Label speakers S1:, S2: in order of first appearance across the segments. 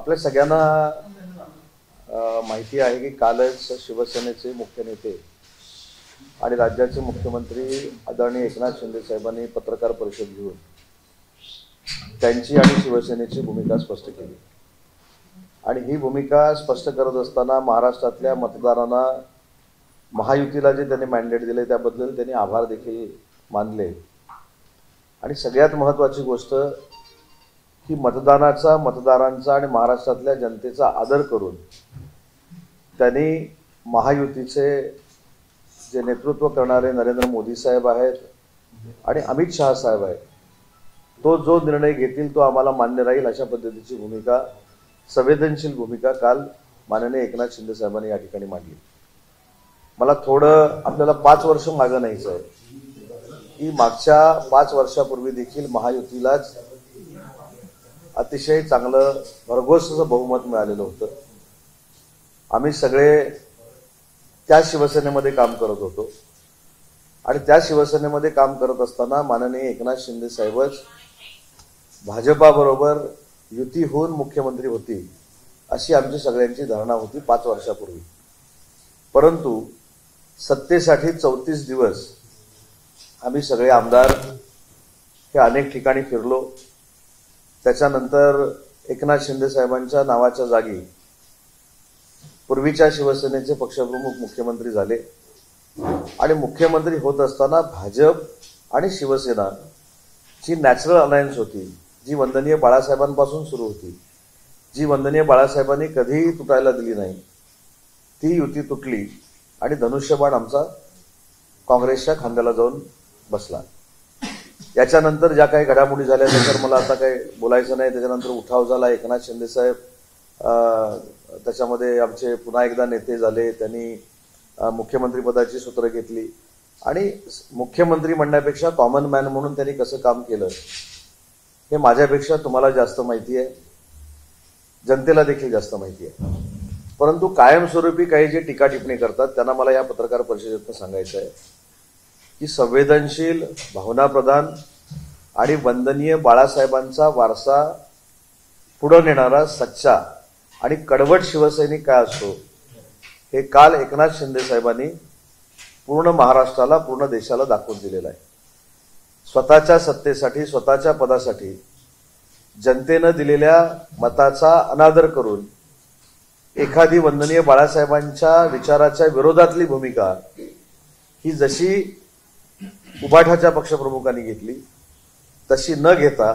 S1: आपल्या सगळ्यांना माहिती आहे की कालच शिवसेनेचे मुख्य नेते आणि राज्याचे मुख्यमंत्री आदरणीय एकनाथ शिंदे साहेबांनी पत्रकार परिषद घेऊन त्यांची आणि शिवसेनेची भूमिका स्पष्ट केली। आणि ही भूमिका स्पष्ट करत असताना महाराष्ट्रातल्या मतदारांना महायुतीला जे त्यांनी मॅन्डेट दिले त्याबद्दल त्यांनी आभार देखील मानले। आणि सगळ्यात महत्त्वाची गोष्ट की मतदारांचा आणि महाराष्ट्रातल्या जनतेचा आदर करून त्यांनी महायुतीचे जे नेतृत्व करणारे नरेंद्र मोदी साहेब आहेत आणि अमित शहा साहेब आहेत, तो जो निर्णय घेतील तो आम्हाला मान्य राहील अशा पद्धतीची भूमिका, संवेदनशील भूमिका काल माननीय एकनाथ शिंदे साहेबांनी या ठिकाणी मांडली। मला थोडं आपल्याला 5 वर्ष मागे न्यायचं आहे की मागच्या 5 वर्षापूर्वी देखील महायुतीलाच अतिशय चांगलं भरघोस बहुमत मिळालेलं होतं। आम्ही सगळे त्या शिवसेनेमध्ये काम करत होतो आणि त्या शिवसेनेमध्ये काम करत असताना माननीय एकनाथ शिंदे साहेबच भाजपाबरोबर युती होऊन मुख्यमंत्री होतील अशी आमची सगळ्यांची धारणा होती 5 वर्षापूर्वी। परंतु सत्तेसाठी 34 दिवस आम्ही सगळे आमदार हे अनेक ठिकाणी फिरलो। त्याच्यानंतर एकनाथ शिंदे साहेबांच्या नावाच्या जागी पूर्वीच्या शिवसेनेचे पक्षप्रमुख मुख्यमंत्री झाले आणि मुख्यमंत्री होत असताना भाजप आणि शिवसेना जी नॅचरल अलायन्स होती, जी वंदनीय बाळासाहेबांपासून सुरू होती, जी वंदनीय बाळासाहेबांनी कधीही तुटायला दिली नाही, ती युती तुटली आणि धनुष्यबाण आमचा काँग्रेसच्या खांद्याला जाऊन बसला। याच्यानंतर ज्या काही घडामोडी झाल्या त्याच्यावर मला आता काही बोलायचं नाही। त्याच्यानंतर उठाव झाला, एकनाथ शिंदे साहेब त्याच्यामध्ये आमचे पुन्हा एकदा नेते झाले, त्यांनी मुख्यमंत्रीपदाची सूत्र घेतली आणि मुख्यमंत्री म्हणण्यापेक्षा कॉमन मॅन म्हणून त्यांनी कसं काम केलं हे माझ्यापेक्षा तुम्हाला जास्त माहिती आहे, जनतेला देखील जास्त माहिती आहे। परंतु कायमस्वरूपी काही जे टीका टिप्पणी करतात त्यांना मला या पत्रकार परिषदेतून सांगायचं आहे की संवेदनशील, भावनाप्रधान आणि वंदनीय बाळासाहेबांचा वारसा पुढे नेणारा सच्चा आणि कडवट शिवसैनिक काय असतो हे काल एकनाथ शिंदे साहेबांनी पूर्ण महाराष्ट्राला, पूर्ण देशाला दाखवून दिलेलं आहे। स्वतःच्या सत्तेसाठी, स्वतःच्या पदासाठी जनतेनं दिलेल्या मताचा अनादर करून एखादी वंदनीय बाळासाहेबांच्या विचाराच्या विरोधातली भूमिका ही जशी उबाठाच्या पक्षप्रमुखांनी घेतली तशी न घेता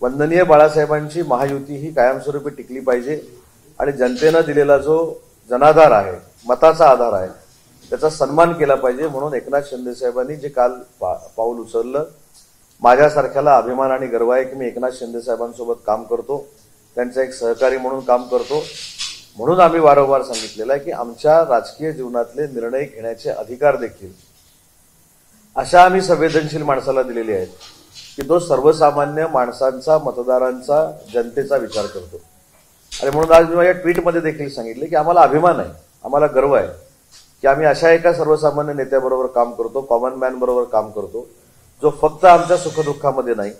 S1: वंदनीय बाळासाहेबांची महायुती ही कायमस्वरूपी टिकली पाहिजे आणि जनतेनं दिलेला जो जनाधार आहे, मताचा आधार आहे, त्याचा सन्मान केला पाहिजे। म्हणून एकनाथ शिंदे साहेबांनी जे काल पाऊल उचललं, माझ्यासारख्याला अभिमान आणि गर्व आहे की मी एकनाथ शिंदे साहेबांसोबत काम करतो, त्यांचा एक सहकारी म्हणून काम करतो। म्हणून आम्ही वारंवार सांगितलेलं आहे की आमच्या राजकीय जीवनातले निर्णय घेण्याचे अधिकार देखील अशा आम्ही संवेदनशील माणसाला दिलेले आहेत की तो सर्वसामान्य माणसांचा, मतदारांचा, जनतेचा विचार करतो। आणि म्हणून आज मी माझ्या ट्विटमध्ये देखील सांगितले की आम्हाला अभिमान आहे, आम्हाला गर्व आहे की आम्ही अशा एका सर्वसामान्य नेत्याबरोबर काम करतो, कॉमन मॅन बरोबर काम करतो, जो फक्त आमच्या सुखदुःखामध्ये नाही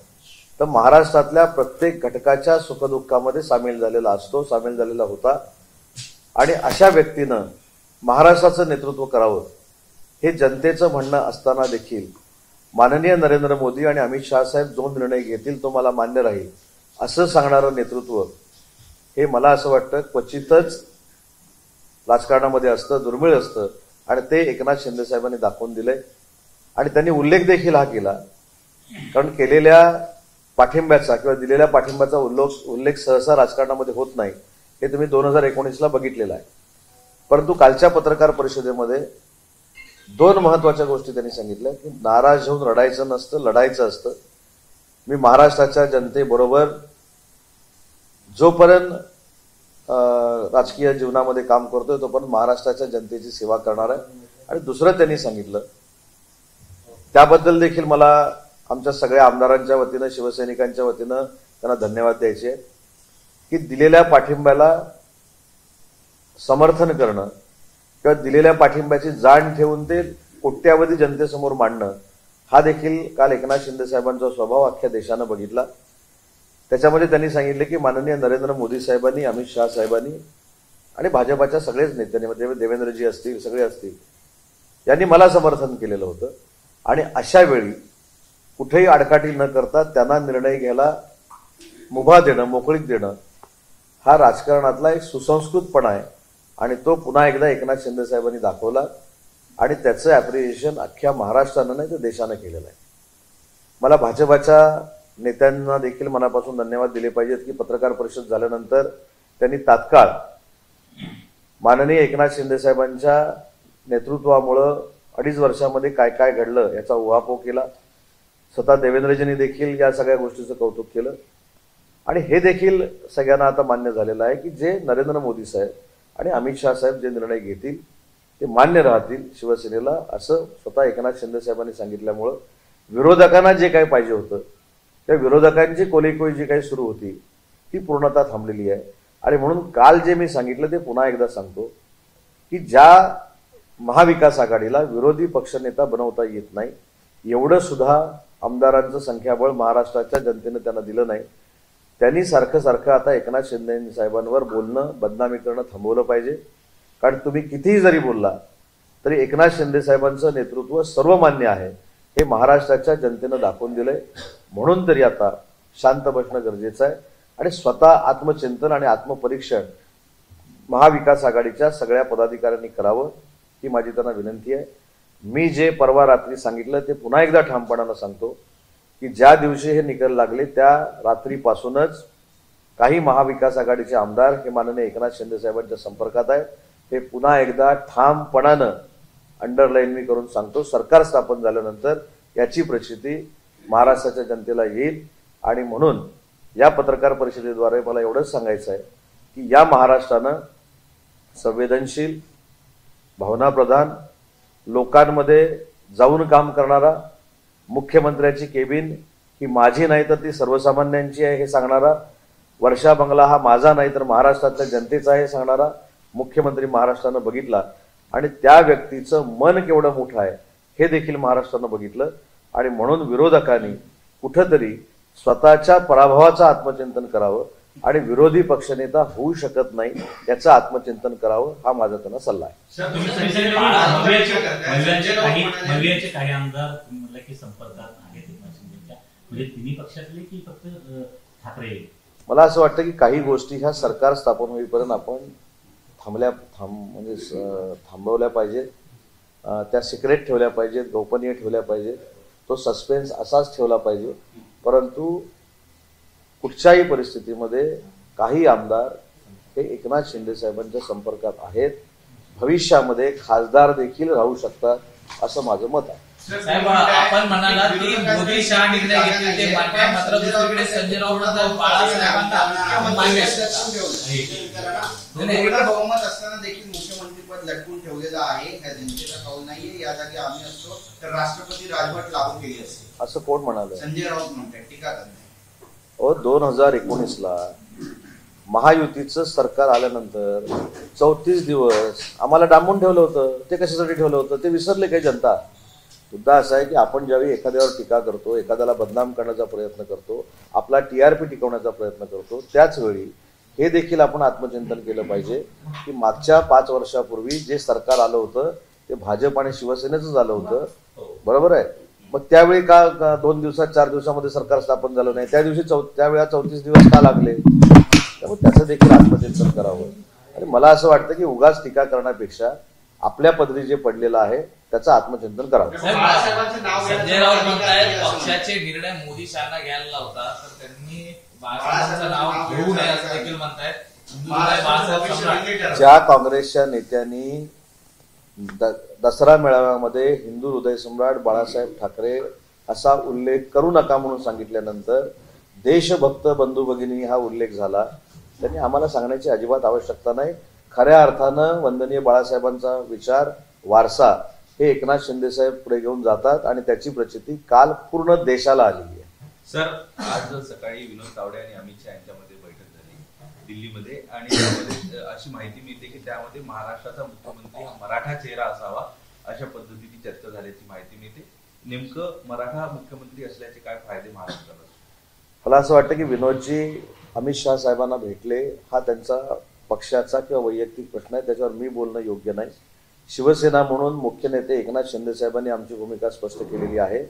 S1: तर महाराष्ट्रातल्या प्रत्येक घटकाच्या सुखदुःखामध्ये सामील झालेला असतो, सामील झालेला होता। आणि अशा व्यक्तीनं महाराष्ट्राचं नेतृत्व करावं हे जनतेचं म्हणणं असताना देखील माननीय नरेंद्र मोदी आणि अमित शहा साहेब जो निर्णय घेतील तो मला मान्य राहील असं सांगणारं नेतृत्व हे मला असं वाटतं क्वचितच राजकारणामध्ये असतं, दुर्मिळ असतं आणि ते एकनाथ शिंदे साहेबांनी दाखवून दिलंय। आणि त्यांनी उल्लेख देखील हा केला, कारण केलेल्या पाठिंब्याचा किंवा दिलेल्या पाठिंब्याचा उल्लेख सहसा राजकारणामध्ये होत नाही, हे तुम्ही 2019ला बघितलेलं आहे। परंतु कालच्या पत्रकार परिषदेमध्ये 2 महत्वाच्या गोष्टी त्यांनी सांगितल्या की नाराज होऊन रडायचं नसतं, लढायचं असतं। मी महाराष्ट्राच्या जनतेबरोबर जोपर्यंत राजकीय जीवनामध्ये काम करतोय तोपर्यंत महाराष्ट्राच्या जनतेची सेवा करणार आहे। आणि दुसरं त्यांनी सांगितलं, त्याबद्दल देखील मला आमच्या सगळ्या आमदारांच्या वतीनं, शिवसैनिकांच्या वतीनं त्यांना धन्यवाद द्यायचे आहे की दिलेल्या पाठिंब्याला समर्थन करणं किंवा दिलेल्या पाठिंब्याची जाण ठेवून ते कोट्यावधी जनतेसमोर मांडणं हा देखील काल एकनाथ शिंदे साहेबांचा स्वभाव अख्ख्या देशानं बघितला। त्याच्यामध्ये त्यांनी सांगितले की माननीय नरेंद्र मोदी साहेबांनी, अमित शहा साहेबांनी आणि भाजपाच्या सगळेच नेत्यांनी, देवेंद्रजी असतील, सगळे असतील, यांनी मला समर्थन केलेलं होतं. आणि अशा वेळी कुठेही आडकाठी न करता त्यांना निर्णय घ्यायला मुभा देणं, मोकळीक देणं, हा राजकारणातला एक सुसंस्कृतपणा आहे. आणि तो पुन्हा एकदा एकनाथ शिंदे साहेबांनी दाखवला आणि त्याचं ॲप्रिशिएशन अख्ख्या महाराष्ट्रानं नाही तर देशानं केलेलं आहे. मला भाजपाच्या नेत्यांना देखील मनापासून धन्यवाद दिले पाहिजेत की पत्रकार परिषद झाल्यानंतर त्यांनी तात्काळ माननीय एकनाथ शिंदे साहेबांच्या नेतृत्वामुळं 2.5 वर्षामध्ये काय काय घडलं याचा उहापोह केला. स्वतः देवेंद्रजींनी देखील या सगळ्या गोष्टीचं कौतुक केलं. आणि हे देखील सगळ्यांना आता मान्य झालेलं आहे की जे नरेंद्र मोदी साहेब आणि अमित शहा साहेब जे निर्णय घेतील ते मान्य राहतील शिवसेनेला, असं स्वतः एकनाथ शिंदे साहेबांनी सांगितल्यामुळं विरोधकांना जे काही पाहिजे होतं त्या विरोधकांची कोलीकोई जी काही सुरू होती ती पूर्णतः थांबलेली आहे. आणि म्हणून काल जे मी सांगितलं ते पुन्हा एकदा सांगतो की ज्या महाविकास आघाडीला विरोधी पक्षनेता बनवता येत नाही, एवढं सुद्धा आमदारांचं संख्याबळ महाराष्ट्राच्या जनतेनं त्यांना दिलं नाही. त्यांनी सारखं सारखं आता एकनाथ शिंदे साहेबांवर बोलणं, बदनामी करणं थांबवलं पाहिजे. कारण तुम्ही कितीही जरी बोलला तरी एकनाथ शिंदे साहेबांचं नेतृत्व सर्वमान्य आहे हे महाराष्ट्राच्या जनतेनं दाखवून दिलंय. म्हणून तरी आता शांत बसणं गरजेचं आहे आणि स्वतः आत्मचिंतन आणि आत्मपरीक्षण महाविकास आघाडीच्या सगळ्या पदाधिकाऱ्यांनी करावं ही माझी त्यांना विनंती आहे. मी जे परवा रात्री सांगितलं ते पुन्हा एकदा ठामपणानं सांगतो की ज्या दिवशी हे निकाल लागले त्या रात्रीपासूनच काही महाविकास आघाडीचे आमदार हे माननीय एकनाथ शिंदे साहेबांच्या संपर्कात आहेत. हे पुन्हा एकदा ठामपणानं अंडरलाईन मी करून सांगतो. सरकार स्थापन झाल्यानंतर याची प्रचिती महाराष्ट्राच्या जनतेला येईल. आणि म्हणून या पत्रकार परिषदेद्वारे मला एवढंच सांगायचं आहे की या महाराष्ट्रानं संवेदनशील, भावनाप्रधान, लोकांमध्ये जाऊन काम करणारा, मुख्यमंत्र्याची केबिन ही माझी नाही तर ती सर्वसामान्यांची आहे हे सांगणारा, वर्षा बंगला हा माझा नाही तर महाराष्ट्रातल्या जनतेचा आहे सांगणारा मुख्यमंत्री महाराष्ट्रानं बघितला. आणि त्या व्यक्तीचं मन केवढं मोठं आहे हे देखील महाराष्ट्रानं बघितलं. आणि म्हणून विरोधकांनी कुठंतरी स्वतःच्या पराभवाचं आत्मचिंतन करावं आणि विरोधी पक्षनेता होऊ शकत नाही याचं आत्मचिंतन करावं हा माझा त्यांना सल्ला आहे.
S2: काही आमदार म्हटलं की संपर्कात आहेत म्हणजे तिन्ही पक्षातले की फक्त ठाकरे?
S1: मला असं वाटतं की काही गोष्टी ह्या सरकार स्थापन होईपर्यंत आपण थांबवल्या पाहिजेत, त्या सिक्रेट ठेवल्या पाहिजेत, गोपनीय ठेवल्या पाहिजेत, तो सस्पेन्स असाच ठेवला पाहिजे. परंतु कुठच्याही परिस्थितीमध्ये काही आमदार हे एकनाथ शिंदे साहेबांच्या संपर्कात आहेत, भविष्यामध्ये खासदार देखील राहू शकतात असं माझं मत आहे.
S3: साहेब, आपण म्हणाला की मोदी शहा निर्णय घेतले ते मान्य, मात्र दुसरीकडे संजय राऊत बाळासाहेबांना
S4: बहुमत असताना देखील मुख्यमंत्रीपद लटकून ठेवलेलं आहे. ह्या जनतेचा कौल नाहीये. या जागी आम्ही असतो तर राष्ट्रपती राजवट लागू केली असते
S1: असं कोण म्हणालं?
S4: संजय राऊत म्हणतात, टीका करतात.
S1: 2019ला महायुतीचं सरकार आल्यानंतर 34 दिवस आम्हाला डांबून ठेवलं होतं. ते कशासाठी ठेवलं होतं ते विसरले काही जनता? मुद्दा असा आहे की आपण ज्यावेळी एखाद्यावर टीका करतो, एखाद्याला बदनाम करण्याचा प्रयत्न करतो, आपला TRP टिकवण्याचा प्रयत्न करतो, त्याच वेळी हे देखील आपण आत्मचिंतन केलं पाहिजे की मागच्या 5 वर्षापूर्वी जे सरकार आलं होतं ते भाजप आणि शिवसेनेचं झालं होतं, बरोबर आहे? मग त्यावेळी का 2 दिवसात 4 दिवसामध्ये सरकार स्थापन झालं नाही? त्या दिवशी त्यावेळेला 34 दिवस का लागले? त्यामुळे त्याचं देखील आत्मचिंतन करावं. आणि मला असं वाटतं की उगाच टीका करण्यापेक्षा आपल्या पदरी जे पडलेलं आहे त्याचं आत्मचिंतन करावं.
S3: संजय राऊत म्हणतायत पक्षाचे निर्णय मोदी शहाना घ्यायला लावता तर त्यांनी बाळासाहेबांचं नाव घेऊ नये असं देखील म्हणतायत.
S1: ज्या काँग्रेसच्या नेत्यांनी दसरा मेळाव्यामध्ये हिंदू हृदय सम्राट बाळासाहेब ठाकरे असा उल्लेख करू नका म्हणून सांगितल्यानंतर देशभक्त बंधू भगिनी हा उल्लेख झाला, त्यांनी आम्हाला सांगण्याची अजिबात आवश्यकता नाही. खऱ्या अर्थानं वंदनीय बाळासाहेबांचा विचार, वारसा हे एकनाथ शिंदे साहेब पुढे घेऊन जातात आणि त्याची प्रचिती काल पूर्ण देशाला आलेली आहे.
S5: सर, आज सकाळी विनोद तावडे आणि अमित शहा यांच्यामध्ये बैठक झाली दिल्लीमध्ये आणि त्यामध्ये अशी माहिती मिळते की त्यामध्ये महाराष्ट्राचा मुख्यमंत्री हा मराठा चेहरा असावा अशा पद्धतीची चर्चा झाल्याची माहिती मिळते. नेमकं मराठा मुख्यमंत्री असल्याचे काय फायदे महाराष्ट्राला?
S1: मला असं वाटतं की विनोदजी अमित शहा साहेबांना भेटले हा त्यांचा पक्षाचा किंवा वैयक्तिक प्रश्न आहे, त्याच्यावर मी बोलणं योग्य नाही. शिवसेना म्हणून मुख्य नेते एकनाथ शिंदे साहेबांनी आमची भूमिका स्पष्ट केलेली आहे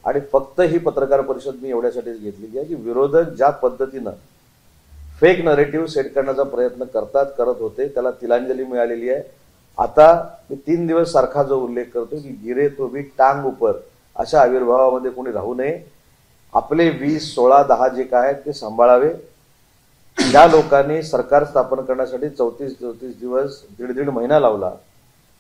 S1: आणि फक्त ही पत्रकार परिषद मी एवढ्यासाठीच घेतलेली आहे की विरोधक ज्या पद्धतीनं फेक नरेटिव्ह सेट करण्याचा प्रयत्न करत होते त्याला तिलांजली मिळालेली आहे. आता मी 3 दिवस सारखा जो उल्लेख करतो की गिरे तो भी टांग उपर अशा आविर्भावामध्ये कोणी राहू नये. आपले 20, 16, 10 जे काय आहेत ते सांभाळावे. ज्या लोकांनी सरकार स्थापन करण्यासाठी 34 दिवस 1.5 महिना लावला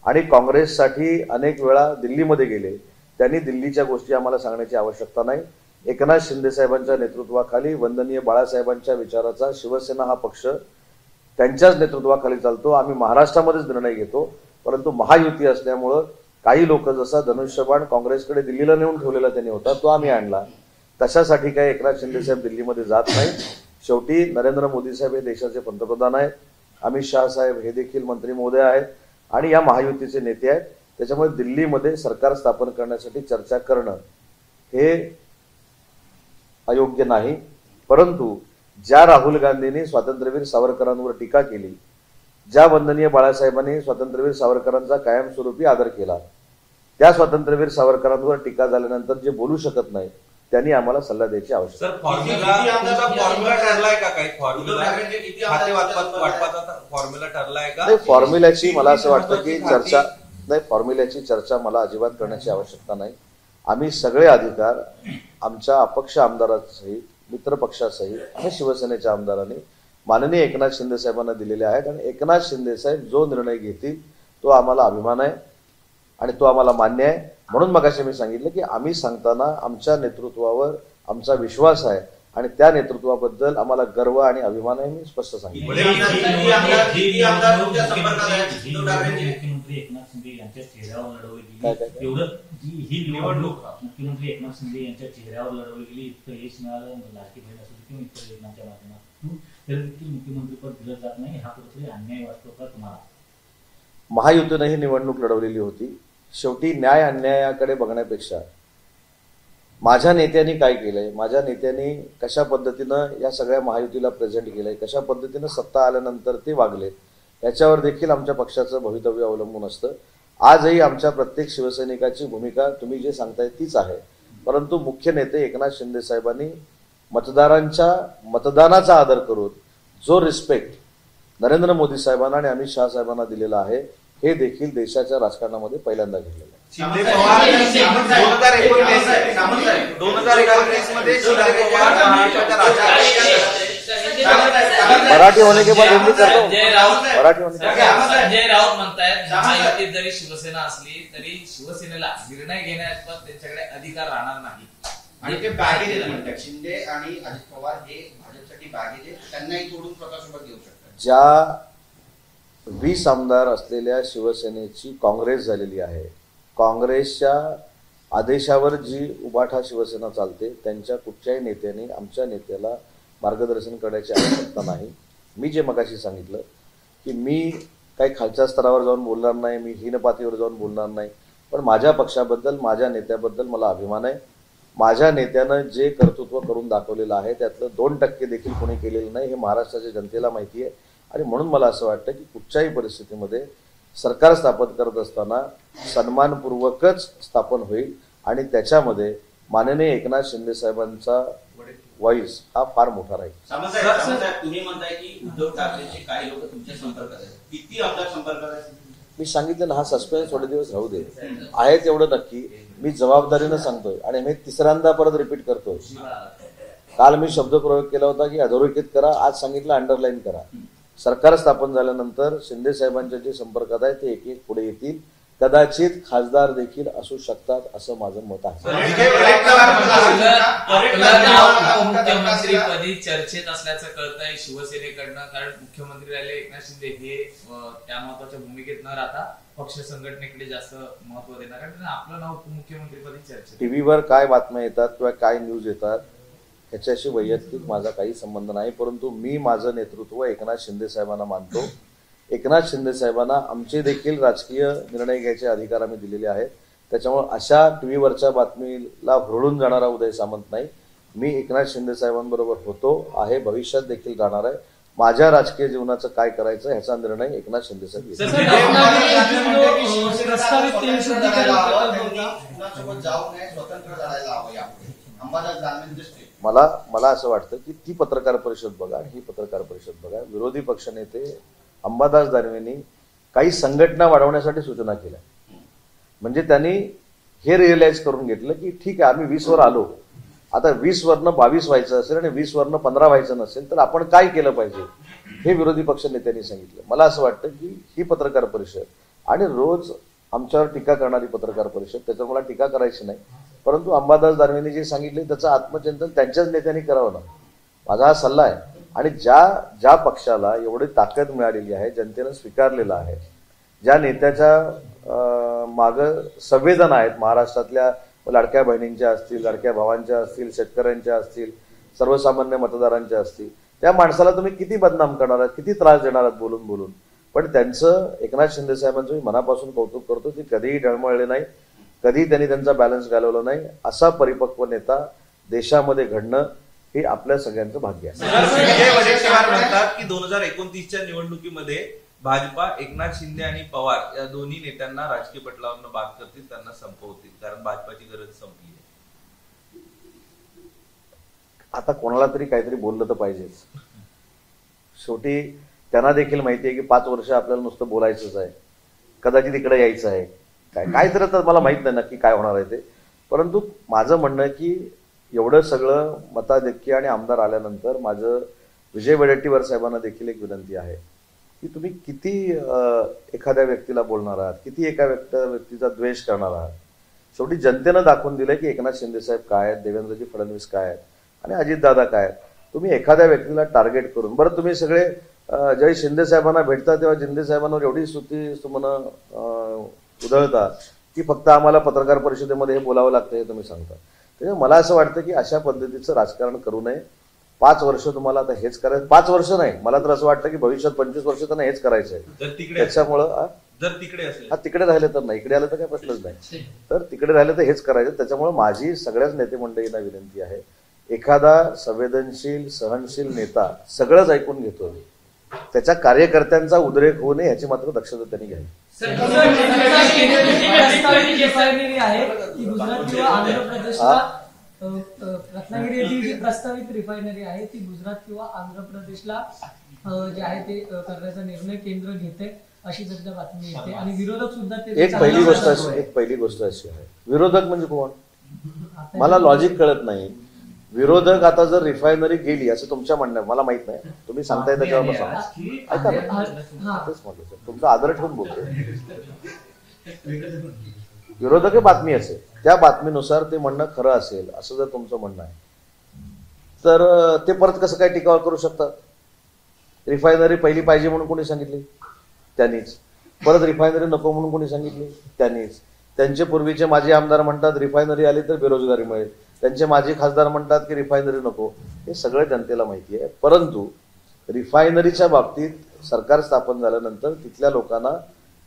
S1: आणि काँग्रेससाठी अनेक वेळा दिल्लीमध्ये गेले, त्यांनी दिल्लीच्या गोष्टी आम्हाला सांगण्याची आवश्यकता नाही. एकनाथ शिंदे साहेबांच्या नेतृत्वाखाली वंदनीय बाळासाहेबांच्या विचाराचा शिवसेना हा पक्ष त्यांच्याच नेतृत्वाखाली चालतो. आम्ही महाराष्ट्रामध्येच निर्णय घेतो, परंतु महायुती असल्यामुळं काही लोक जसा धनुष्यबाण काँग्रेसकडे दिल्लीला नेऊन ठेवलेला त्यांनी होता तो आम्ही आणला. तशासाठी काही एकनाथ शिंदे साहेब दिल्लीमध्ये जात नाही. शेवटी नरेंद्र मोदी साहेब हे देशाचे पंतप्रधान आहेत, अमित शहा साहेब हे देखील मंत्री महोदय आहेत आणि या महायुतीचे नेते आहेत. त्याच्यामुळे दिल्लीमध्ये सरकार स्थापन करण्यासाठी चर्चा करणं हे अयोग्य नाही. परंतु ज्या राहुल गांधींनी स्वातंत्र्यवीर सावरकरांवर टीका केली, ज्या वंदनीय बाळासाहेबांनी स्वातंत्र्यवीर सावरकरांचा कायमस्वरूपी आदर केला, त्या स्वातंत्र्यवीर सावरकरांवर टीका झाल्यानंतर जे बोलू शकत नाही त्यांनी आम्हाला सल्ला द्यायची आवश्यकता आहे.
S5: सर, फॉर्म्युला ठरलाय का? काही फॉर्म्युला खाते वाटपाचा फॉर्म्युला ठरलाय का?
S1: नाही, फॉर्म्युल्याची मला असं वाटतं की फॉर्म्युल्याची चर्चा मला अजिबात करण्याची आवश्यकता नाही. आम्ही सगळे अधिकार आमच्या अपक्ष आमदारांसहित, मित्र पक्षासहित आणि शिवसेनेच्या आमदारांनी माननीय एकनाथ शिंदे साहेबांना दिलेले आहेत आणि एकनाथ शिंदे साहेब जो निर्णय घेतील तो आम्हाला अभिमान आहे आणि तो आम्हाला मान्य आहे. म्हणून मगाशी मी सांगितलं की आम्ही सांगताना आमच्या नेतृत्वावर आमचा विश्वास आहे आणि त्या नेतृत्वाबद्दल आम्हाला गर्व आणि अभिमान आहे. मी स्पष्ट सांगितलं.
S2: मुख्यमंत्री एकनाथ शिंदे यांच्या चेहऱ्यावर लढवली गेली, एवढं ही निवडणूक मुख्यमंत्री एकनाथ शिंदे यांच्या चेहऱ्यावर लढवली गेली, इतकं यश मिळालं लाडकी बहीण असेल किंवा इतर योजनांच्या माध्यमातून, तरी देखील मुख्यमंत्रीपद दिलं जात नाही. हा कुठेतरी अन्याय वाटतो का तुम्हाला?
S1: महायुतीनं ही निवडणूक लढवलेली होती. शेवटी न्याय अन्यायाकडे बघण्यापेक्षा माझ्या नेत्यांनी काय केलंय, माझ्या नेत्यांनी कशा पद्धतीनं या सगळ्या महायुतीला प्रेझेंट केलंय, कशा पद्धतीनं सत्ता आल्यानंतर ते वागले, याच्यावर देखील आमच्या पक्षाचं भवितव्य अवलंबून असतं. आजही आमच्या प्रत्येक शिवसैनिकाची भूमिका तुम्ही जे सांगताय तीच आहे. परंतु मुख्य नेते एकनाथ शिंदे साहेबांनी मतदारांच्या मतदानाचा आदर करून जो रिस्पेक्ट नरेंद्र मोदी साहेबांना आणि अमित शहा साहेबांना दिलेला आहे हे देखील देशाच्या राजकारणामध्ये पहिल्यांदा घडलेलं आहे.
S5: शिंदे पवार 2019 मध्ये शिंदे पवार महाराष्ट्राच्या
S1: मराठी होने के बाद हिंदी करतो.
S3: मराठी होने संजय राऊत म्हणतायत महायुतीत जरी शिवसेना असली तरी शिवसेनेला निर्णय घेण्यात त्यांच्याकडे अधिकार राहणार नाही
S4: आणि ते बॅगेज म्हणतात. शिंदे आणि अजित पवार हे भाजपसाठी बॅगेज त्यांनाही तोडून स्वतःसोबत घेऊ शकतात.
S1: ज्या 20 आमदार असलेल्या शिवसेनेची काँग्रेस झालेली आहे, काँग्रेसच्या आदेशावर जी उबाठा शिवसेना चालते, त्यांच्या कुठच्याही नेत्याने आमच्या नेत्याला मार्गदर्शन करण्याची आवश्यकता नाही. मी जे मगाशी सांगितलं की मी काही खालच्या स्तरावर जाऊन बोलणार नाही, मी हीनपातीवर जाऊन बोलणार नाही, पण माझ्या पक्षाबद्दल, माझ्या नेत्याबद्दल मला अभिमान आहे. माझ्या नेत्यानं जे कर्तृत्व करून दाखवलेलं आहे त्यातलं 2% देखील कोणी केलेलं नाही हे महाराष्ट्राच्या जनतेला माहिती आहे. आणि म्हणून मला असं वाटतं की कुठच्याही परिस्थितीमध्ये सरकार स्थापन करत असताना सन्मानपूर्वकच स्थापन होईल आणि त्याच्यामध्ये माननीय एकनाथ शिंदे साहेबांचा व्हॉइस हा फार मोठा राहील.
S4: तुम्ही म्हणताय की उद्धव ठाकरेचे काही लोक तुमच्या संपर्कात आहेत, किती आपल्या संपर्कात आहेत?
S1: मी सांगितलं ना, हा सस्पेन्स थोडे दिवस राहू दे. आहे तेवढं नक्की मी जबाबदारीनं सांगतोय आणि मी तिसऱ्यांदा परत रिपीट करतोय. काल मी शब्दप्रयोग केला होता की अधोरेखित करा, आज सांगितलं अंडरलाईन करा. सरकार स्थापन झाल्यानंतर शिंदे साहेबांच्या जे संपर्कात आहे ते एक एक पुढे येतील. कदाचित खासदार देखील असू शकतात असं माझं मत आहे.
S3: मुख्यमंत्रीपदी चर्चेत असल्याचं कळतंय शिवसेनेकडनं, कारण मुख्यमंत्री राहिले एकनाथ शिंदे हे त्या महत्वाच्या भूमिकेत न राहता पक्ष संघटनेकडे जास्त महत्व देणार, कारण आपलं नाव उपमुख्यमंत्रीपदी चर्चेत.
S1: टीव्हीवर काय बातम्या येतात किंवा काय न्यूज येतात ह्याच्याशी वैयक्तिक माझा काही संबंध नाही. परंतु मी माझं नेतृत्व एकनाथ शिंदे साहेबांना मानतो. एकनाथ शिंदे साहेबांना आमचे देखील राजकीय निर्णय घ्यायचे अधिकार आम्ही दिलेले आहेत. त्याच्यामुळे अशा टीव्हीवरच्या बातमीला हुरळून जाणारा उदय सामंत नाही. मी एकनाथ शिंदे साहेबांबरोबर होतो आहे, भविष्यात देखील राहणार आहे. माझ्या राजकीय जीवनाचं काय करायचं ह्याचा निर्णय एकनाथ शिंदे साहेब घेतील. मला असं वाटतं की ती पत्रकार परिषद बघा आणि ही पत्रकार परिषद बघा. विरोधी पक्षनेते अंबादास दानवेंनी काही संघटना वाढवण्यासाठी सूचना केल्या. म्हणजे त्यांनी हे रिअलाइज करून घेतलं की ठीक आहे, आम्ही 20 वर आलो, आता 20 वरनं 22 व्हायचं असेल आणि 20 वरनं 15 व्हायचं नसेल तर आपण काय केलं पाहिजे हे विरोधी पक्ष नेत्यांनी सांगितलं. मला असं वाटतं की ही पत्रकार परिषद आणि रोज आमच्यावर टीका करणारी पत्रकार परिषद, त्याच्यावर मला टीका करायची नाही, परंतु अंबादास दानवेंनी जे सांगितले त्याचं आत्मचिंतन त्यांच्याच नेत्यांनी करावं ना, माझा हा सल्ला आहे. आणि ज्या पक्षाला एवढी ताकद मिळालेली आहे, जनतेनं स्वीकारलेलं आहे, ज्या नेत्याच्या मागं संवेदना आहेत, महाराष्ट्रातल्या लाडक्या बहिणींच्या असतील, लाडक्या भावांच्या असतील, शेतकऱ्यांच्या असतील, सर्वसामान्य मतदारांच्या असतील, त्या माणसाला तुम्ही किती बदनाम करणार आहात, किती त्रास देणार आहात बोलून बोलून. पण त्यांचं एकनाथ शिंदे साहेबांचं मी मनापासून कौतुक करतो की कधीही डळमळले नाही, कधी त्यांनी त्यांचा बॅलन्स घालवला नाही. असा परिपक्व नेता देशामध्ये घडणं हे आपल्या सगळ्यांचं भाग्य आहे.
S5: संजय वडेट्टीवार म्हणतात की 2029च्या निवडणुकीमध्ये भाजपा एकनाथ शिंदे आणि पवार या दोन्ही नेत्यांना राजकीय पटलावरनं बाद करतील, त्यांना संपवतील, कारण भाजपाची गरज संपली आहे.
S1: आता कोणाला तरी काहीतरी बोललं तर पाहिजेच. शेवटी त्यांना देखील माहिती आहे की 5 वर्ष आपल्याला नुसतं बोलायचंच आहे, कदाचित इकडे यायचं आहे, काय तर आता मला माहित नाही नक्की काय होणार आहे ते. परंतु माझं म्हणणं आहे की एवढं सगळं मताधिक्य आणि आमदार आल्यानंतर माझं विजय वडेट्टीवार साहेबांना देखील एक विनंती आहे की तुम्ही किती एखाद्या व्यक्तीला बोलणार आहात, किती एका व्यक्तीचा द्वेष करणार आहात. शेवटी जनतेनं दाखवून दिलंय की एकनाथ शिंदे साहेब काय आहेत, देवेंद्रजी फडणवीस काय आहेत आणि अजितदादा काय आहेत. तुम्ही एखाद्या व्यक्तीला टार्गेट करून, बरं तुम्ही सगळे ज्यावेळी शिंदे साहेबांना भेटता तेव्हा शिंदे साहेबांवर एवढी स्तुती तुम्हाला उधळता की फक्त आम्हाला पत्रकार परिषदेमध्ये हे बोलावं लागतं हे तुम्ही सांगता. त्यामुळे मला असं वाटतं की अशा पद्धतीचं राजकारण करू नये. 5 वर्ष तुम्हाला आता हेच करायचं, 5 वर्ष नाही, मला तर असं वाटतं की भविष्यात 25 वर्ष त्यांना हेच करायचं आहे. त्याच्यामुळं
S5: जर तिकडे असेल,
S1: तिकडे राहिले तर नाही, इकडे आलं तर काही प्रश्नच नाही, तर तिकडे राहिले तर हेच करायचं. त्याच्यामुळे माझी सगळ्याच नेते मंडळींना विनंती आहे, एखादा संवेदनशील सहनशील नेता सगळंच ऐकून घेतो, त्याच्या कार्यकर्त्यांचा उद्रेक होऊ नये याची मात्र दक्षता त्यांनी घ्यावी.
S6: रत्नागिरी येथील जी प्रस्तावित रिफायनरी आहे ती गुजरात किंवा आंध्र प्रदेशला जे आहे ते करण्याचा निर्णय केंद्र घेते अशी सध्या बातमी येते. आणि विरोधक सुद्धा
S1: एक पहिली गोष्ट अशी आहे, विरोधक म्हणजे कोण मला लॉजिक कळत नाही. विरोधक आता जर रिफायनरी गेली असं तुमच्या म्हणणं, मला माहित नाही, तुम्ही सांगताय त्याच्यावर ऐका ना, तेच म्हटलं तुमचा आदर ठेवून बोलतोय. विरोधक बातमी असेल, त्या बातमीनुसार ते म्हणणं खरं असेल असं जर तुमचं म्हणणं आहे तर ते परत कसं काय टीका करू शकतात. रिफायनरी पहिली पाहिजे म्हणून कोणी सांगितली, त्यांनीच. परत रिफायनरी नको म्हणून कोणी सांगितली, त्यांनीच. त्यांचे पूर्वीचे माजी आमदार म्हणतात रिफायनरी आली तर बेरोजगारी मिळेल, त्यांचे माजी खासदार म्हणतात की रिफायनरी नको. हे सगळं जनतेला माहिती आहे. परंतु रिफायनरीच्या बाबतीत सरकार स्थापन झाल्यानंतर तिथल्या लोकांना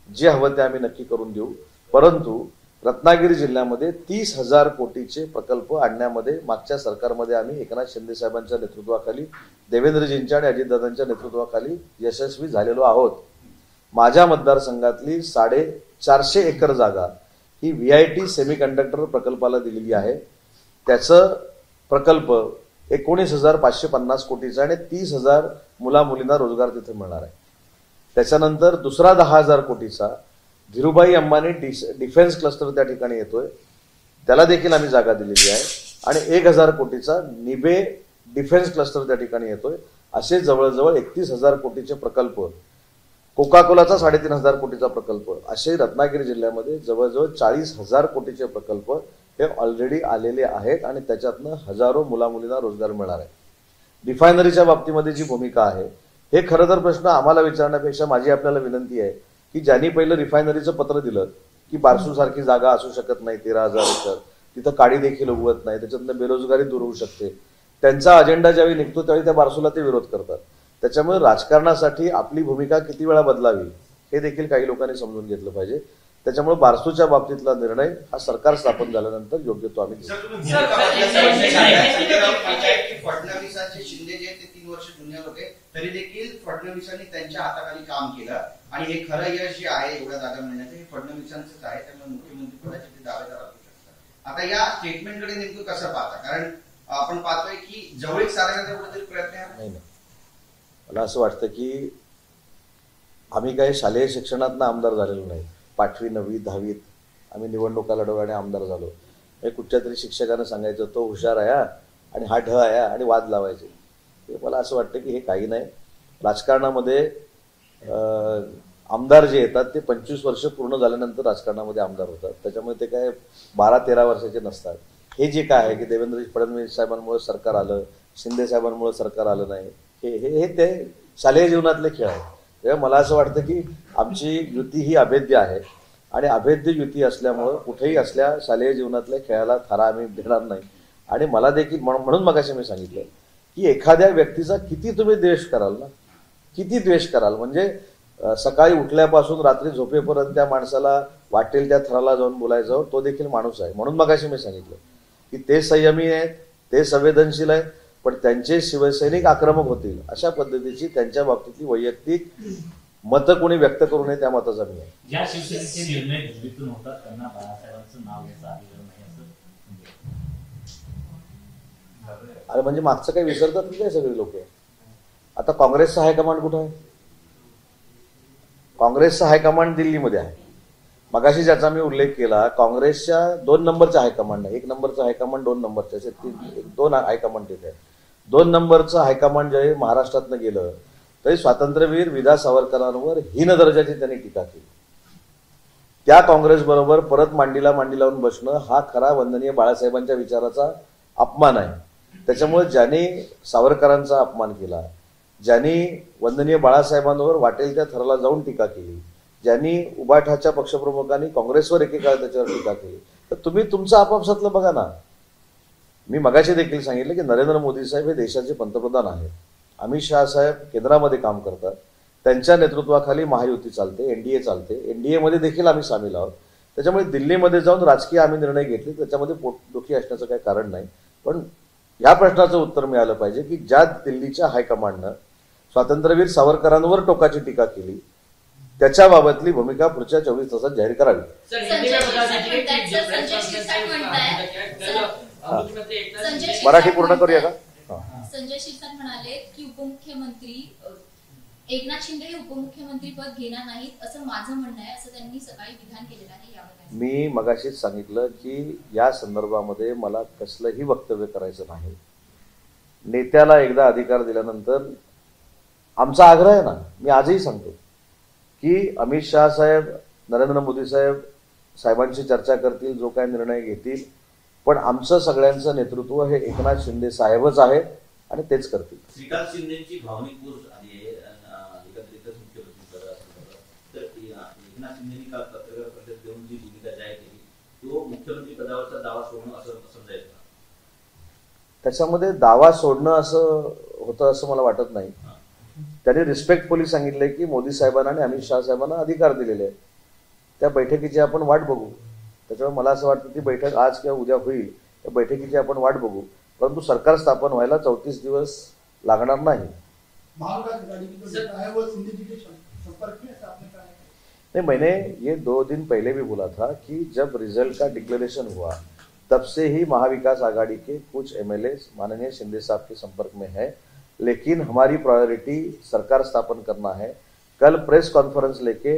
S1: जे हवं ते आम्ही नक्की करून देऊ. परंतु रत्नागिरी जिल्ह्यामध्ये 30,000 कोटीचे प्रकल्प आणण्यामध्ये मागच्या सरकारमध्ये आम्ही एकनाथ शिंदे साहेबांच्या नेतृत्वाखाली, देवेंद्रजींच्या आणि अजितदादांच्या नेतृत्वाखाली यशस्वी झालेलो आहोत. माझ्या मतदारसंघातली 450 एकर जागा ही VIT सेमीकंडक्टर प्रकल्पाला दिलेली आहे. त्याचं प्रकल्प 19,550 कोटीचा आणि 30,000 मुलामुलींना रोजगार तिथे मिळणार आहे. त्याच्यानंतर दुसरा 10,000 कोटीचा धीरूभाई अंबानी डिफेन्स क्लस्टर त्या ठिकाणी येतोय, त्याला देखील आम्ही जागा दिलेली आहे. आणि 1,000 कोटीचा निबे डिफेन्स क्लस्टर त्या ठिकाणी येतोय. असे जवळजवळ 31,000 कोटीचे प्रकल्प, कोकाकोलाचा 3,500 कोटीचा प्रकल्प, असे रत्नागिरी जिल्ह्यामध्ये जवळजवळ 40,000 कोटीचे प्रकल्प हे ऑलरेडी आलेले आहेत आणि त्याच्यातनं हजारो मुलामुलींना रोजगार मिळणार आहे. रिफायनरीच्या बाबतीमध्ये जी भूमिका आहे, हे खरं तर प्रश्न आम्हाला विचारण्यापेक्षा माझी आपल्याला विनंती आहे की ज्यांनी पहिलं रिफायनरीचं पत्र दिलं की बारसू सारखी जागा असू शकत नाही, 13,000 एकर, तिथं काडी देखील उगवत नाही, त्याच्यातनं बेरोजगारी दूर होऊ शकते, त्यांचा अजेंडा ज्यावेळी निघतो त्यावेळी त्या बारसूला ते विरोध करतात. त्याच्यामुळे राजकारणासाठी आपली भूमिका किती वेळा बदलावी हे देखील काही लोकांनी समजून घेतलं पाहिजे. त्याच्यामुळे बारसूच्या बाबतीतला निर्णय हा सरकार स्थापन झाल्यानंतर योग्य तो आम्ही घेऊ.
S4: फडणवीसांचे शिंदे जे ते 3 वर्ष जुनियर होते तरी देखील फडणवीसांनी त्यांच्या हाताखाली काम केलं आणि हे खरं यश जे आहे एवढ्या जागा मिळण्याचं हे फडणवीसांचंच आहे. त्यामुळे मुख्यमंत्री पदाचे ते दावेदार असू शकतात. आता या स्टेटमेंटकडे नेमकं कसं पाहता, कारण आपण पाहतोय की जवळीक साधण्याचा कुठेतरी प्रयत्न आहे.
S1: नाही, मला असं वाटतं की आम्ही काही शालेय शिक्षणातनं आमदार झालेलो नाही. 8वी 9वी 10वीत आम्ही निवडणुका लढवल्याने आमदार झालो. हे कुठच्या तरी शिक्षकानं सांगायचं तो हुशार आहे आणि हा ढ आहे आणि वाद लावायचे. मला असं वाटतं की हे काही नाही. राजकारणामध्ये आमदार जे येतात ते 25 वर्ष पूर्ण झाल्यानंतर राजकारणामध्ये आमदार होतात. त्याच्यामुळे ते काय 12-13 वर्षाचे नसतात. हे जे काय आहे की देवेंद्र फडणवीस साहेबांमुळे सरकार आलं, शिंदे साहेबांमुळे सरकार आलं नाही, हे ते शालेय जीवनातले खेळ आहेत. तेव्हा मला असं वाटतं की आमची युती ही अभेद्य आहे आणि अभेद्य युती असल्यामुळं कुठेही असल्या शालेय जीवनातल्या खेळाला थारा आम्ही देणार नाही. आणि मला देखील म्हणून मगाशी मी सांगितलं की एखाद्या व्यक्तीचा किती तुम्ही द्वेष कराल ना, किती द्वेष कराल. म्हणजे सकाळी उठल्यापासून रात्री झोपेपर्यंत त्या माणसाला वाटेल त्या थराला जाऊन बोलायचं, तो देखील माणूस आहे. म्हणून मगाशी मी सांगितलं की ते संयमी आहेत, ते संवेदनशील आहेत, पण त्यांचे शिवसैनिक आक्रमक होतील अशा पद्धतीची त्यांच्या बाबतीतली वैयक्तिक मतं कोणी व्यक्त करू नये त्या मताचा मी आहे.
S2: ज्या शिवसेनेचे निर्णय दिल्लीतून होतात त्यांना बाळासाहेबांचं नाव घ्यायचं अधिकार नाही असं.
S1: अरे म्हणजे मागचं काही विसरतात की काय सगळी लोक. आता काँग्रेसचा हायकमांड कुठं आहे? काँग्रेसचा हायकमांड दिल्लीमध्ये आहे. मगाशी ज्याचा मी उल्लेख केला, काँग्रेसच्या 2 नंबरचा हायकमांड आहे. 1 नंबरचा हायकमांड, 2 नंबरचे असे 2 हायकमांड तिथे आहे. 2 नंबरचं हायकमांड जे महाराष्ट्रातनं गेलं तरी स्वातंत्र्यवीर विदा सावरकरांवर हीन दर्जाची त्यांनी टीका केली. त्या काँग्रेस बरोबर परत मांडीला मांडी लावून बसणं हा खरा वंदनीय बाळासाहेबांच्या विचाराचा अपमान आहे. त्याच्यामुळे ज्यांनी सावरकरांचा अपमान केला, ज्यांनी वंदनीय बाळासाहेबांवर वाटेल त्या थराला जाऊन टीका केली, ज्यांनी उबाठाच्या पक्षप्रमुखांनी काँग्रेसवर एकेकाळ त्याच्यावर टीका केली, तर तुम्ही तुमचं आपापसातलं बघा ना. मी मगाशी देखील सांगितलं की नरेंद्र मोदी साहेब हे देशाचे पंतप्रधान आहेत. अमित शहा साहेब केंद्रामध्ये काम करतात. त्यांच्या नेतृत्वाखाली महायुती चालते, एनडीए चालते. एनडीए मध्ये देखील आम्ही सामील आहोत. त्याच्यामुळे दिल्लीमध्ये जाऊन राजकीय आम्ही निर्णय घेतले, त्याच्यामध्ये पोटदुखी असण्याचं काही कारण नाही. पण या प्रश्नाचं उत्तर मिळालं पाहिजे की ज्या दिल्लीच्या हायकमांडनं स्वातंत्र्यवीर सावरकरांवर टोकाची टीका केली त्याच्याबाबतली भूमिका पुढच्या 24 तासात जाहीर करावी. मराठी पूर्ण करूया का?
S7: संजय शिरसाट म्हणाले की उपमुख्यमंत्री एकनाथ शिंदे हे उपमुख्यमंत्री पद घेणार नाहीत असं माझं म्हणणं आहे, असं त्यांनी सकाळी विधान केलेलं आहे. याबद्दल
S1: मी मगाशीच सांगितलं की या संदर्भामध्ये मला कसलंही वक्तव्य करायचं नाही. नेत्याला एकदा अधिकार दिल्यानंतर आमचा आग्रह आहे ना, मी आजही सांगतो की अमित शहा साहेब, नरेंद्र मोदी साहेबांशी चर्चा करतील, जो काय निर्णय घेतील, पण आमचं सगळ्यांचं नेतृत्व हे एकनाथ शिंदे साहेबच आहेत आणि तेच करतील.
S8: श्रीकांत शिंदेची भावनिक पूर आली आहे एकत्रितच मुख्यमंत्री पद असं, तर एकनाथ शिंदेनी काल पत्रकार परिषद देऊन जी भूमिका जाहीर केली तो मुख्यमंत्री पदावरचा दावा सोडणं असं समजायचं.
S1: त्याच्यामध्ये दावा सोडणं असं होतं असं मला वाटत नाही. त्यांनी रिस्पेक्टफुली सांगितलंय की मोदी साहेबांना आणि अमित शहा साहेबांना अधिकार दिलेले आहेत. त्या बैठकीची आपण वाट बघू. त्याच्यामुळे मला असं वाटतं ती बैठक आज किंवा उद्या होईल. त्या बैठकीची आपण वाट बघू. परंतु सरकार स्थापन व्हायला 34 दिवस लागणार नाही. नहीं, मैंने ये 2 दिन पहले भी बोला था कि जब रिजल्ट का डिक्लेरेशन हुआ तब से ही महाविकास आघाड़ी के कुछ एमएलए माननीय शिंदे साहब के संपर्क में है, लेकिन हमारी प्रायोरिटी सरकार स्थापन करना है. कल प्रेस कॉन्फ्रेंस लेके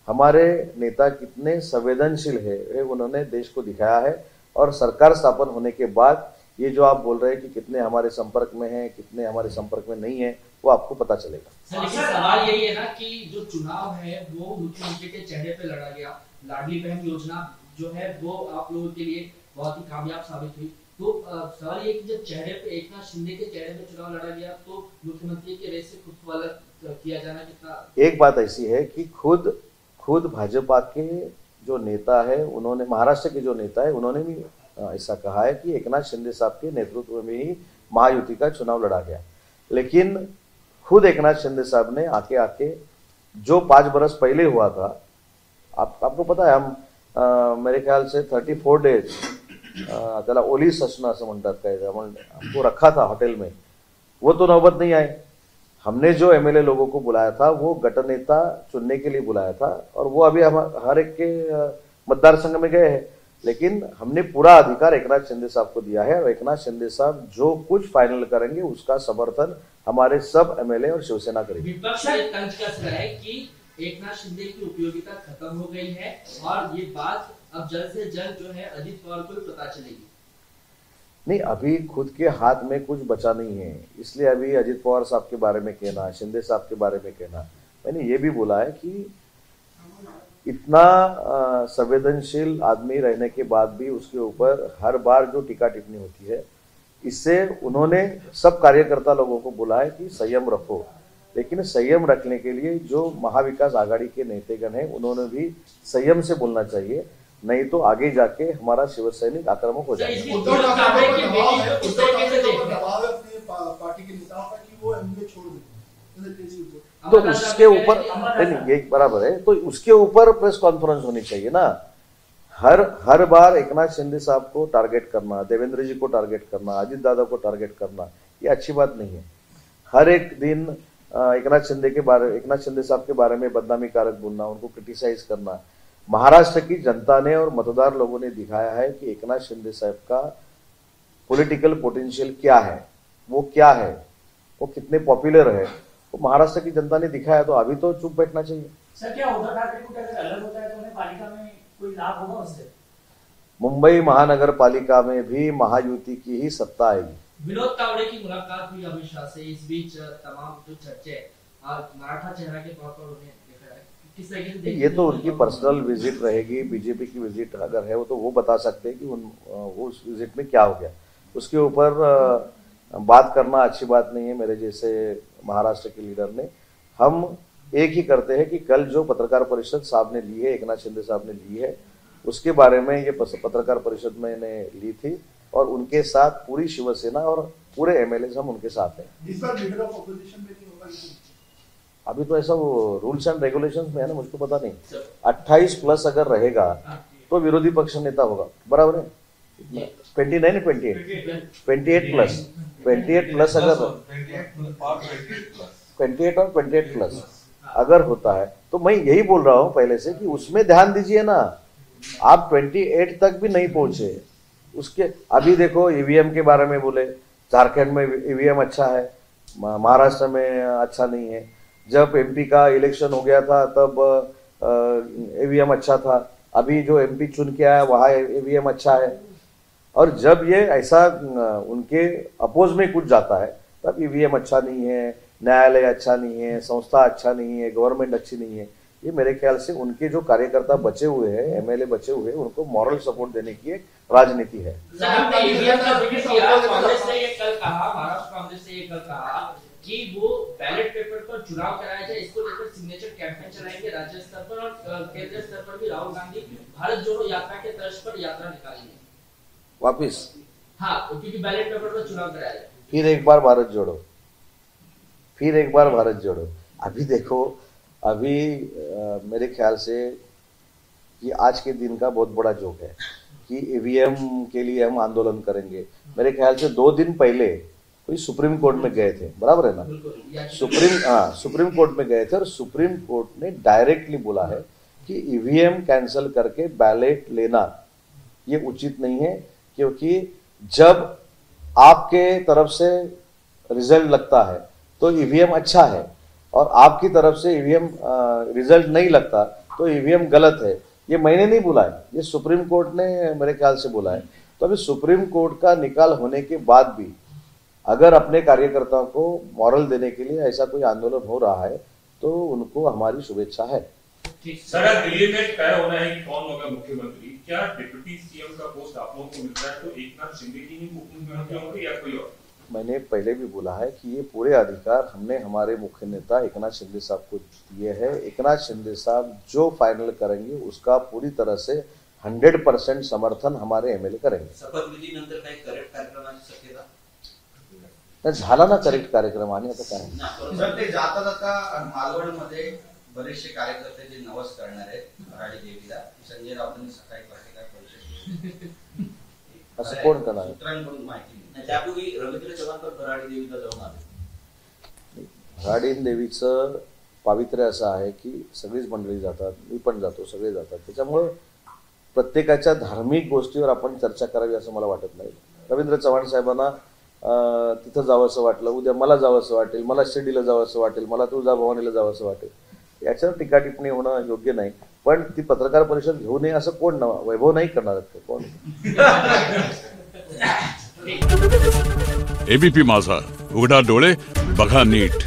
S1: हमारे नेता कितने संवेदनशील है उन्होंने देश को दिखाया है. और सरकार स्थापन होने के बाद ये जो आप बोल रहे हैं कि कितने हमारे संपर्क में हैं, कितने हमारे संपर्क में नहीं है, वो आपको पता चलेगा.
S9: सर, लेकिन सवाल यही है ना कि जो चुनाव है वो मुख्यमंत्री के चेहरे पे लड़ा गया. लाडली बहन योजना जो है वो आप लोगों के लिए बहुत ही कामयाब साबित हुई. तो सवाल ये कि जब चेहरे पे एकनाथ शिंदे के चेहरे पे चुनाव लड़ा गया तो मुख्यमंत्री के रेस से खुद को अलग किया जाना कितना.
S1: एक बात ऐसी है कि खुद भाजपा के जो नेता है, उन्होंने महाराष्ट्र के जो नेता है उन्होंने भी ऐसा कहा है कि एकनाथ शिंदे साहब के नेतृत्व में ही महायुति का चुनाव लड़ा गया. लेकिन खुद एकनाथ शिंदे साहब ने आके जो 5 बरस पहले हुआ था आपको पता है हम मेरे ख्याल से 34 डेज त्याला ओलीस असणं असं म्हणतात काय, हमको रखा था होटल में, वो तो नौबत नहीं आए। हमने जो एमएलए लोगों को बुलाया था वो गठनेता चुनने के लिए बुलाया था और वो अभी हम हर एक के मतदार संघ में गए हैं, लेकिन हमने पूरा अधिकार एकनाथ शिंदे साहब को दिया है और एकनाथ शिंदे साहब जो कुछ फाइनल करेंगे उसका समर्थन हमारे सब एमएलए और शिवसेना करेगी।
S9: विपक्ष का तंज कस रहा है कि एकनाथ शिंदे की उपयोगिता खत्म हो गई है और ये बात अब जल्द से जल्द जो है अजित पवार को पता चलेगी।
S1: नहीं, अभी खुद के हाथ में कुछ बचा नहीं है, इसलिए अभी अजित पवार साहब के बारे में कहना, शिंदे साहब के बारे में कहना। मैंने ये भी बोला है कि इतना संवेदनशील आदमी रहने के बाद भी उसके ऊपर हर बार जो टीका टिप्पणी होती है, इससे उन्होंने सब कार्यकर्ता लोगों को बोला है कि संयम रखो, लेकिन संयम रखने के लिए जो महाविकास आघाड़ी के नेतागण हैं उन्होंने भी संयम से बोलना चाहिए, नहीं तो आगे जाके हमारा शिवसैनिक आक्रामक हो जाएगा।
S10: पार्टी के नेताओं का कि वो एमएलए छोड़ देते,
S1: तो उसके ऊपर नहीं, ये बराबर है, तो उसके ऊपर प्रेस कॉन्फ्रेंस होनी चाहिए ना। हर बार एकनाथ शिंदे साहब को टारगेट करना, देवेंद्र जी को टारगेट करना, अजित दादा को टारगेट करना, ये अच्छी बात नहीं है। हर एक दिन एकनाथ शिंदे साहब के बारे में बदनामी कारक बोलना, उनको क्रिटिसाइज करना। महाराष्ट्र की जनता ने और मतदार लोगों ने दिखाया है कि एकनाथ शिंदे साहब का पॉलिटिकल पोटेंशियल क्या है, वो क्या है, वो कितने पॉपुलर है, वो महाराष्ट्र की जनता ने दिखाया, तो अभी तो चुप बैठना चाहिए।
S2: सर, क्या उद्धव ठाकरे को अगर अलग होता है तो उन्हें पालिका में कोई लाभ होगा उससे?
S1: मुंबई महानगर पालिका में भी महायुति की ही सत्ता आएगी।
S9: विनोद तावड़े की मुलाकात हुई अमित शाह से, इस बीच तमाम जो चर्चे मराठा चेहरा के तौर पर उन्हें देखा है, किस तरीके से
S1: ये तो उनकी पर्सनल विजिट रहेगी, बीजेपी की विजिट अगर है वो तो वो बता सकते हैं कि वो उस विजिट में क्या हो गया। उसके ऊपर बात करना अच्छी बात नहीं है मेरे जैसे महाराष्ट्र के लीडर ने। हम एक ही करते हैं कि कल जो पत्रकार परिषद साहब ने ली है, एकनाथ शिंदे साहब ने ली है, उसके बारे में ये पत्रकार परिषद मैंने ली थी और उनके साथ पूरी शिवसेना और पूरे एमएलए हम उनके साथ हैं।
S10: इस बार लीडर ऑफ ऑपोजिशन में नहीं होगा,
S1: अभी तो ऐसा वो रूल्स एंड रेगुलेशंस में है ना, मुझको पता नहीं। 28 प्लस अगर रहेगा तो विरोधी पक्ष नेता होगा, बराबर है? 29 28 प्लस 28 प्लस अगर 28 और 28 प्लस अगर होता है तो मैं यही बोल रहा हूं पहले से कि उसमें ध्यान दीजिए ना। आप 28 तक भी नहीं पहुंचे, उसके अभी देखो ईवीएम के बारे में बोले, झारखंड में ईवीएम अच्छा है, महाराष्ट्र में अच्छा नहीं है। जब एमपी का इलेक्शन हो गया था तब ईवीएम अच्छा था, अभी जो एमपी चुन के आया वहां ईवीएम अच्छा है। और जब ये ऐसा उनके अपोज में कुछ जाता है तब ईवीएम अच्छा नहीं है, न्यायालय अच्छा नहीं है, संस्था अच्छा नहीं है, गवर्नमेंट अच्छी नहीं है। ये मेरे ख्याल से उनके जो कार्यकर्ता बचे हुए हैं, एमएलए बचे हुए हैं, उनको मॉरल सपोर्ट देने की एक राजनीति है।
S9: कांग्रेस ने ये कल कहा, महाराष्ट्र कांग्रेस ने ये कल कहा कि वो बैलेट पेपर पर चुनाव कराया जाए, इसको लेकर सिग्नेचर कैंपेन चलाएंगे राज्य स्तर पर और केंद्रीय स्तर पर भी राहुल गांधी भारत जोड़ो यात्रा के तर्ज पर यात्रा निकालेंगे
S1: वापिस।
S9: हाँ, क्योंकि बैलेट पेपर पर चुनाव कराया जाए।
S1: फिर एक बार भारत जोड़ो, फिर एक बार भारत जोड़ो। अभी देखो, अभी मेरे ख्याल से ये आज के दिन का बहुत बड़ा जोक है कि ईवीएम के लिए हम आंदोलन करेंगे। मेरे ख्याल से 2 दिन पहले कोई सुप्रीम कोर्ट में गए थे, बराबर है ना? सुप्रीम कोर्ट में गए थे और सुप्रीम कोर्ट ने डायरेक्टली बोला है कि ईवीएम कैंसिल करके बैलेट लेना ये उचित नहीं है, क्योंकि जब आपके तरफ से रिजल्ट लगता है तो ईवीएम अच्छा है और आपकी तरफ से ईवीएम रिजल्ट नहीं लगता तो ईवीएम गलत है। ये मैंने नहीं बोला है, ये सुप्रीम कोर्ट ने मेरे ख्याल से बोला है। तो अभी सुप्रीम कोर्ट का निकाल होने के बाद भी अगर अपने कार्यकर्ताओं को मॉरल देने के लिए ऐसा कोई आंदोलन हो रहा है तो उनको हमारी शुभेच्छा है।
S11: सर, दिल्ली में तय होना है कि कौन होगा मुख्यमंत्री। क्या डिप्टी सीएम का पोस्ट आप लोगों को मिलता है तो एकनाथ शिंदे की ही मुख्यमंत्री होंगे या कोई और?
S1: मैंने पहले भी बोला है कि ये पूरे अधिकार हमने हमारे मुख्य नेता एकनाथ शिंदे साहब को दिए हैं। एकनाथ शिंदे साहब जो फाइनल करेंगे उसका पूरी तरह से 100% समर्थन हमारे एमएलए करेंगे।
S8: शपथविधीनंतर काही करेक्ट कार्यक्रमाची शक्यता
S1: झाला ना करेक्ट कार्यक्रम आणि आता काय
S4: सर, ते जाता जाता मालवणमध्ये बरेचसे कार्यकर्ते जे नवस करणार आहेत भराडी देवीला, संजय राऊतांनी सकाळी पत्रकार परिषद घेतली.
S1: असं कोण करणार?
S4: सूत्रांकडून माहिती मिळते.
S8: त्यापूर्वी रवींद्र चव्हाण पण भराडी देवीला जाऊन आले.
S1: भराडी देवीचं पावित्र्य असं आहे की सगळीच मंडळी जातात, मी पण जातो, सगळे जातात. त्याच्यामुळं प्रत्येकाच्या धार्मिक गोष्टीवर आपण चर्चा करावी असं मला वाटत नाही. रवींद्र चव्हाण साहेबांना तिथं जावंसं वाटलं, उद्या मला जावंसं वाटेल, मला शिर्डीला जावंसं वाटेल, मला तुळजाभवानीला जावंसं वाटेल, याच्यावर टीका टिप्पणी होणं योग्य नाही. पण ती पत्रकार परिषद घेऊ नये असं कोण वैभव नाही करणार आहेत का कोण?
S12: एबीपी माझा, उघडा डोळे बघा नीट.